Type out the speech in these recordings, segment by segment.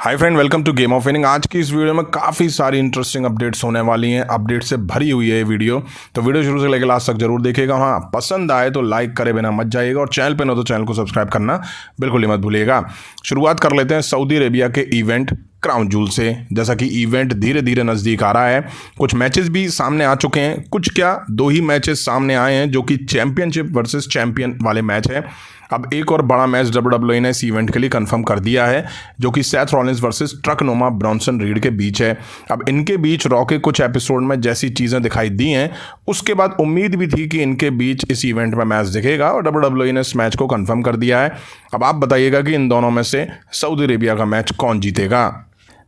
Hi friend, welcome to game of winning. आज की इस वीडियो में काफ़ी सारी इंटरेस्टिंग अपडेट्स होने वाली हैं। अपडेट से भरी हुई है ये वीडियो, तो वीडियो शुरू से लेकर लास्ट तक जरूर देखिएगा। हाँ, पसंद आए तो लाइक करे बिना मत जाइएगा और चैनल पे न तो चैनल को सब्सक्राइब करना बिल्कुल ही मत भूलिएगा। शुरुआत कर लेते हैं सऊदी अरेबिया के इवेंट क्राउन जूल से। जैसा कि इवेंट धीरे धीरे नज़दीक आ रहा है, कुछ मैचेस भी सामने आ चुके हैं। कुछ क्या, 2 ही मैचेस सामने आए हैं जो कि चैंपियनशिप वर्सेस चैंपियन वाले मैच है। अब एक और बड़ा मैच WWE ने इस इवेंट के लिए कंफर्म कर दिया है, जो कि सेथ रॉलिंस वर्सेस ट्रकनोमा ब्रॉन्सन रीड के बीच है। अब इनके बीच रॉ के कुछ एपिसोड में जैसी चीज़ें दिखाई दी हैं, उसके बाद उम्मीद भी थी कि इनके बीच इस इवेंट में मैच दिखेगा और WWE ने इस मैच को कंफर्म कर दिया है। अब आप बताइएगा कि इन दोनों में से सऊदी अरेबिया का मैच कौन जीतेगा।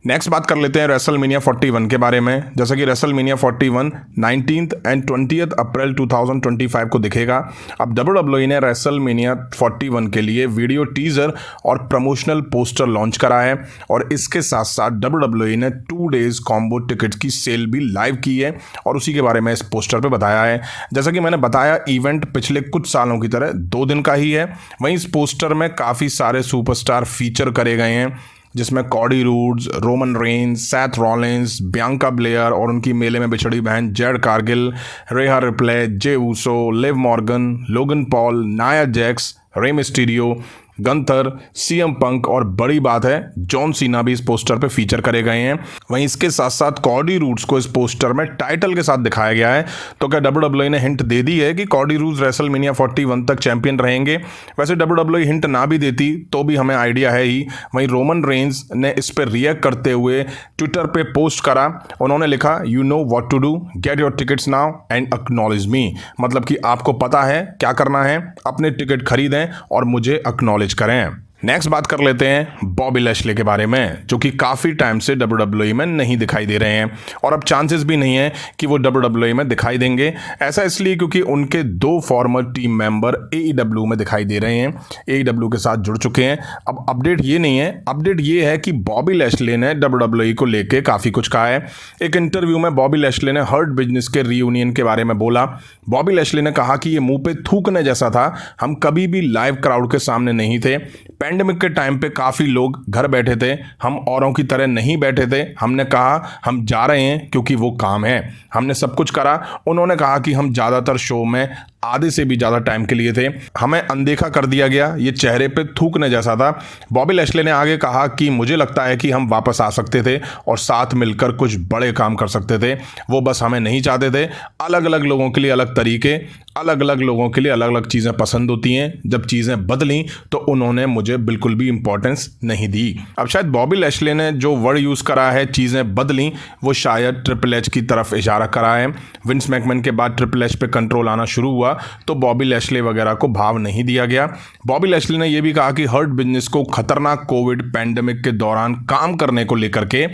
नेक्स्ट बात कर लेते हैं रेसलमेनिया 41 के बारे में। जैसा कि रेसलमेनिया 41 19 एंड 20 अप्रैल 2025 को दिखेगा। अब WWE ने रेसलमेनिया 41 के लिए वीडियो टीजर और प्रमोशनल पोस्टर लॉन्च करा है और इसके साथ साथ WWE ने 2 डेज कॉम्बो टिकट्स की सेल भी लाइव की है और उसी के बारे में इस पोस्टर पे बताया है। जैसा कि मैंने बताया, इवेंट पिछले कुछ सालों की तरह 2 दिन का ही है। वहीं इस पोस्टर में काफ़ी सारे सुपरस्टार फीचर करे गए हैं, जिसमें Cody Rhodes, Roman Reigns, Seth Rollins, Bianca Belair और उनकी मेले में बिछड़ी बहन Jade Cargill, Rhea Ripley, Jey Uso, Liv Morgan, Logan Paul, Nia Jax, Rey Mysterio, Gunther, CM Punk और बड़ी बात है जॉन सीना भी इस पोस्टर पे फीचर करे गए हैं। वहीं इसके साथ साथ कॉडी रूड्स को इस पोस्टर में टाइटल के साथ दिखाया गया है। तो क्या WWE ने हिंट दे दी है कि कॉडी रूड्स रेसलमेनिया 41 तक चैंपियन रहेंगे? वैसे WWE हिंट ना भी देती तो भी हमें आइडिया है ही। वहीं रोमन रेंस ने इस पर रिएक्ट करते हुए ट्विटर पे पोस्ट करा। उन्होंने लिखा, you know what to do, get your tickets now and acknowledge me. मतलब कि आपको पता है क्या करना है, अपने टिकट खरीदें और मुझे एक्नॉलेज करें। नेक्स्ट बात कर लेते हैं बॉबी लैशले के बारे में, जो कि काफ़ी टाइम से WWE में नहीं दिखाई दे रहे हैं और अब चांसेस भी नहीं है कि वो WWE में दिखाई देंगे। ऐसा इसलिए क्योंकि उनके 2 फॉर्मर टीम मेंबर AEW में दिखाई दे रहे हैं, AEW के साथ जुड़ चुके हैं। अब अपडेट ये नहीं है, अपडेट ये है कि बॉबी लैशले ने WWE को लेकर काफ़ी कुछ कहा है। एक इंटरव्यू में बॉबी लैशले ने हर्ट बिजनेस के रीयूनियन के बारे में बोला। बॉबी लैशले ने कहा कि ये मुंह पे थूकने जैसा था, हम कभी भी लाइव क्राउड के सामने नहीं थे। पैंडेमिक के टाइम पे काफ़ी लोग घर बैठे थे, हम औरों की तरह नहीं बैठे थे। हमने कहा हम जा रहे हैं क्योंकि वो काम है, हमने सब कुछ करा। उन्होंने कहा कि हम ज़्यादातर शो में आधे से भी ज़्यादा टाइम के लिए थे, हमें अनदेखा कर दिया गया, ये चेहरे पे थूकने जैसा था। बॉबी लैशले ने आगे कहा कि मुझे लगता है कि हम वापस आ सकते थे और साथ मिलकर कुछ बड़े काम कर सकते थे, वो बस हमें नहीं चाहते थे। अलग अलग लोगों के लिए अलग तरीके, अलग अलग लोगों के लिए अलग अलग चीज़ें पसंद होती हैं। जब चीज़ें बदली तो उन्होंने मुझे बिल्कुल भी इंपॉर्टेंस नहीं दी। अब शायद बॉबी लैशले ने जो वर्ड यूज़ करा है, चीज़ें बदली, वो शायद ट्रिपल एच की तरफ इशारा करा है। विंस मैकमैन के बाद ट्रिपल एच पे कंट्रोल आना शुरू हुआ तो बॉबी लैशले वगैरह को भाव नहीं दिया गया। बॉबी लैशले ने यह भी कहा कि हर्ट बिजनेस को खतरनाक कोविड पैंडेमिक के दौरान काम करने को लेकर के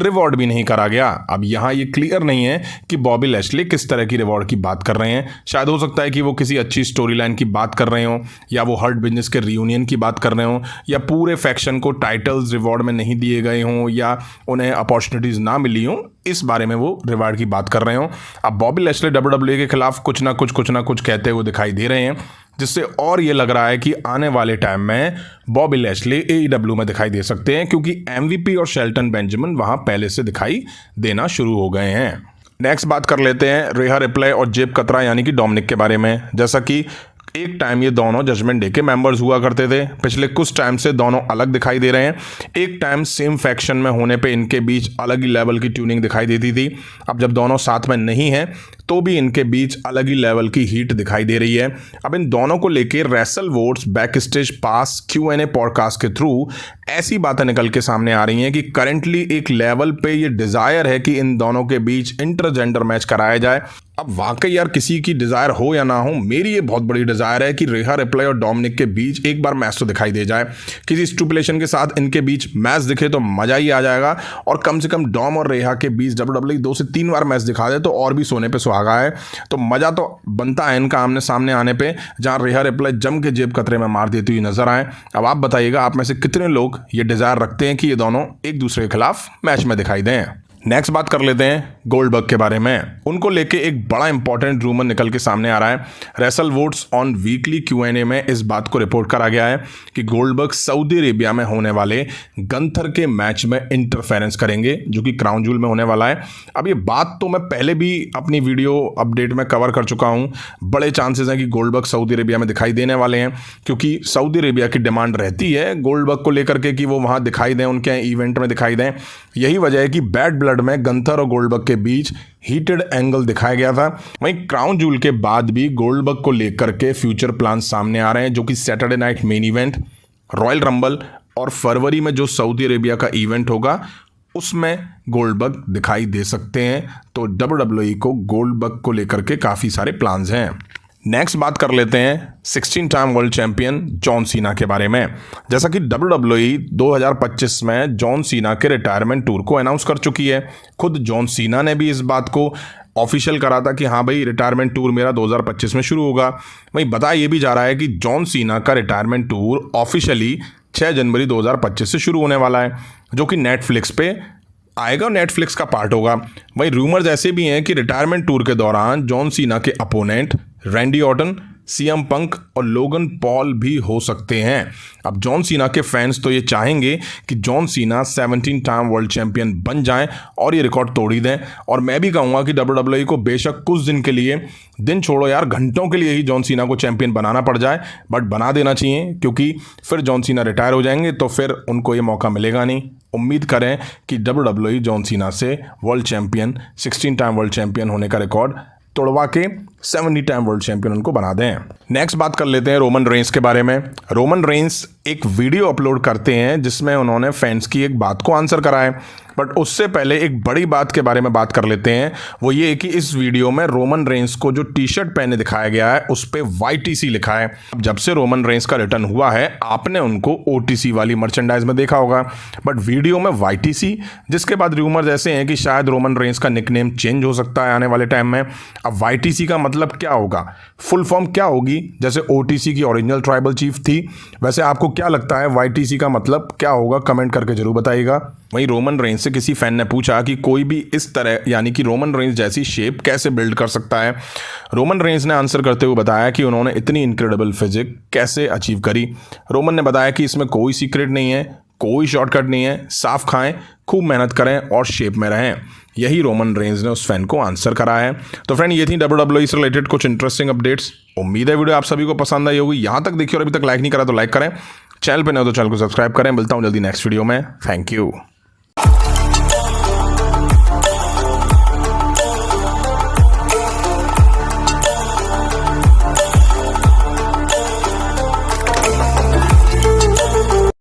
रिवॉर्ड भी नहीं करा गया। अब यहाँ ये क्लियर नहीं है कि बॉबी लैशले किस तरह की रिवॉर्ड की बात कर रहे हैं। शायद हो सकता है कि वो किसी अच्छी स्टोरी लाइन की बात कर रहे हो, या वो हर्ट बिजनेस के रियूनियन की बात कर रहे हो, या पूरे फैक्शन को टाइटल्स रिवॉर्ड में नहीं दिए गए हों, या उन्हें अपॉर्चुनिटीज़ ना मिली हों, इस बारे में वो रिवार्ड की बात कर रहे हो। अब बॉबी लैशले WWE के खिलाफ कुछ ना कुछ कहते हुए दिखाई दे रहे हैं, जिससे और ये लग रहा है कि आने वाले टाइम में बॉबी लैशले AEW में दिखाई दे सकते हैं, क्योंकि MVP और शेल्टन बेंजामिन वहां पहले से दिखाई देना शुरू हो गए हैं। नेक्स्ट बात कर लेते हैं रेहा रिप्ले और जेब कतरा यानी कि डोमिनिक के बारे में। जैसा कि एक टाइम ये दोनों जजमेंट डे के मेंबर्स हुआ करते थे, पिछले कुछ टाइम से दोनों अलग दिखाई दे रहे हैं। एक टाइम सेम फैक्शन में होने पे इनके बीच अलग ही लेवल की ट्यूनिंग दिखाई देती थी। अब जब दोनों साथ में नहीं हैं तो भी इनके बीच अलग ही लेवल की हीट दिखाई दे रही है। अब इन दोनों को लेकर रेसल वोट्स, बैक स्टेज पास, Q&A पॉडकास्ट के थ्रू ऐसी बातें निकल के सामने आ रही हैं कि करंटली एक लेवल पे ये डिज़ायर है कि इन दोनों के बीच इंटरजेंडर मैच कराया जाए। अब वाकई यार किसी की डिज़ायर हो या ना हो, मेरी ये बहुत बड़ी डिज़ायर है कि रेहा रिप्ले और डोमिनिक के बीच एक बार मैच तो दिखाई दे जाए। किसी स्टुपुलेशन के साथ इनके बीच मैच दिखे तो मज़ा ही आ जाएगा, और कम से कम डॉम और रेहा के बीच WWE 2 से 3 बार मैच दिखा दे तो और भी सोने पे सुहागा है। तो मज़ा तो बनता है इनका आमने सामने आने पे, जहाँ रेहा रिप्ले जम के जेब कतरे में मार देती हुई नजर आए। अब आप बताइएगा, आप में से कितने लोग ये डिज़ायर रखते हैं कि ये दोनों एक दूसरे के खिलाफ मैच में दिखाई दें। नेक्स्ट बात कर लेते हैं गोल्डबर्ग के बारे में। उनको लेके एक बड़ा इंपॉर्टेंट रूमर निकल के सामने आ रहा है। Wrestle votes on weekly Q&A में इस बात को रिपोर्ट करा गया है कि गोल्डबर्ग सऊदी अरेबिया में होने वाले गंथर के मैच में इंटरफेरेंस करेंगे, जो कि क्राउन जूल में होने वाला है। अब ये बात तो मैं पहले भी अपनी वीडियो अपडेट में कवर कर चुका हूँ। बड़े चांसेस हैं कि गोल्डबर्ग सऊदी अरेबिया में दिखाई देने वाले हैं, क्योंकि सऊदी अरेबिया की डिमांड रहती है गोल्डबर्ग को लेकर के कि वो वहाँ दिखाई दें, उनके इवेंट में दिखाई दें। यही वजह है कि बैड ब्लड में गंथर और गोल्डबर्ग के बीच हीटेड एंगल दिखाया गया था। वहीं क्राउन जूल के बाद भी गोल्डबर्ग को लेकर के फ्यूचर प्लान सामने आ रहे हैं, जो कि Saturday night main event, royal rumble और फरवरी में जो सऊदी अरेबिया का इवेंट होगा उसमें गोल्डबर्ग दिखाई दे सकते हैं। तो WWE को गोल्डबर्ग को लेकर के काफ़ी सारे प्लान्स हैं। नेक्स्ट बात कर लेते हैं 16 time world champion John Cena के बारे में। जैसा कि WWE 2025 में जॉन सीना के रिटायरमेंट टूर को अनाउंस कर चुकी है। खुद जॉन सीना ने भी इस बात को ऑफिशियल करा था कि हाँ भाई, रिटायरमेंट टूर मेरा 2025 में शुरू होगा। वहीं बताया ये भी जा रहा है कि जॉन सीना का रिटायरमेंट टूर ऑफिशियली 6 जनवरी 2025 से शुरू होने वाला है, जो कि नेटफ्लिक्स पे आएगा, नेटफ्लिक्स का पार्ट होगा। वहीं रूमर्स ऐसे भी हैं कि रिटायरमेंट टूर के दौरान जॉन सीना के अपोनेंट रैंडी ऑर्टन, CM पंक और लोगन पॉल भी हो सकते हैं। अब जॉन सीना के फैंस तो ये चाहेंगे कि John Cena 17 time world champion बन जाएं और ये रिकॉर्ड तोड़ ही दें। और मैं भी कहूँगा कि WWE को बेशक कुछ दिन के लिए, दिन छोड़ो यार, घंटों के लिए ही जॉन सीना को चैंपियन बनाना पड़ जाए, बट बना देना चाहिए, क्योंकि फिर जॉन सीना रिटायर हो जाएंगे तो फिर उनको ये मौका मिलेगा नहीं। उम्मीद करें कि WWE जॉन सीना से world champion, 16 time world champion होने का रिकॉर्ड तोड़वा के 70 टाइम वर्ल्ड चैंपियन उनको बना दें। नेक्स्ट बात कर लेते हैं रोमन रेंस के बारे में। रोमन रेंस एक वीडियो अपलोड करते हैं जिसमें उन्होंने फैंस की एक बात को आंसर करा है, बट उससे पहले एक बड़ी बात के बारे में बात कर लेते हैं। वो ये कि इस वीडियो में रोमन रेंस को जो टी-शर्ट पहने दिखाया गया है उस पर YTC लिखा है। अब जब से रोमन रेंस का रिटर्न हुआ है आपने उनको OTC वाली मर्चेंडाइज में देखा होगा, बट वीडियो में YTC, जिसके बाद रूमर्स ऐसे हैं कि शायद रोमन रेंस का निकनेम चेंज हो सकता है आने वाले टाइम में। अब YTC का मतलब क्या होगा, फुल फॉर्म क्या होगी? जैसे OTC की ओरिजिनल ट्राइबल चीफ थी, वैसे आपको क्या लगता है YTC का मतलब क्या होगा? कमेंट करके जरूर बताइएगा। वहीं रोमन रेंस से किसी फैन ने पूछा कि कोई भी इस तरह यानी कि रोमन रेंस जैसी शेप कैसे बिल्ड कर सकता है। रोमन रेंस ने आंसर करते हुए बताया कि उन्होंने इतनी इनक्रेडिबल फिजिक कैसे अचीव करी। रोमन ने बताया कि इसमें कोई सीक्रेट नहीं है, कोई शॉर्टकट नहीं है, साफ खाएं, खूब मेहनत करें और शेप में रहें। यही रोमन रेंस ने उस फैन को आंसर करा है। तो फ्रेंड, ये थी WWE से रिलेटेड कुछ इंटरेस्टिंग अपडेट्स। उम्मीद है वीडियो आप सभी को पसंद आई होगी। यहाँ तक देखिए और अभी तक लाइक नहीं करा तो लाइक करें, चैनल पे नहीं हो तो चैनल को सब्सक्राइब करें। मिलता हूँ जल्दी नेक्स्ट वीडियो में। Thank you.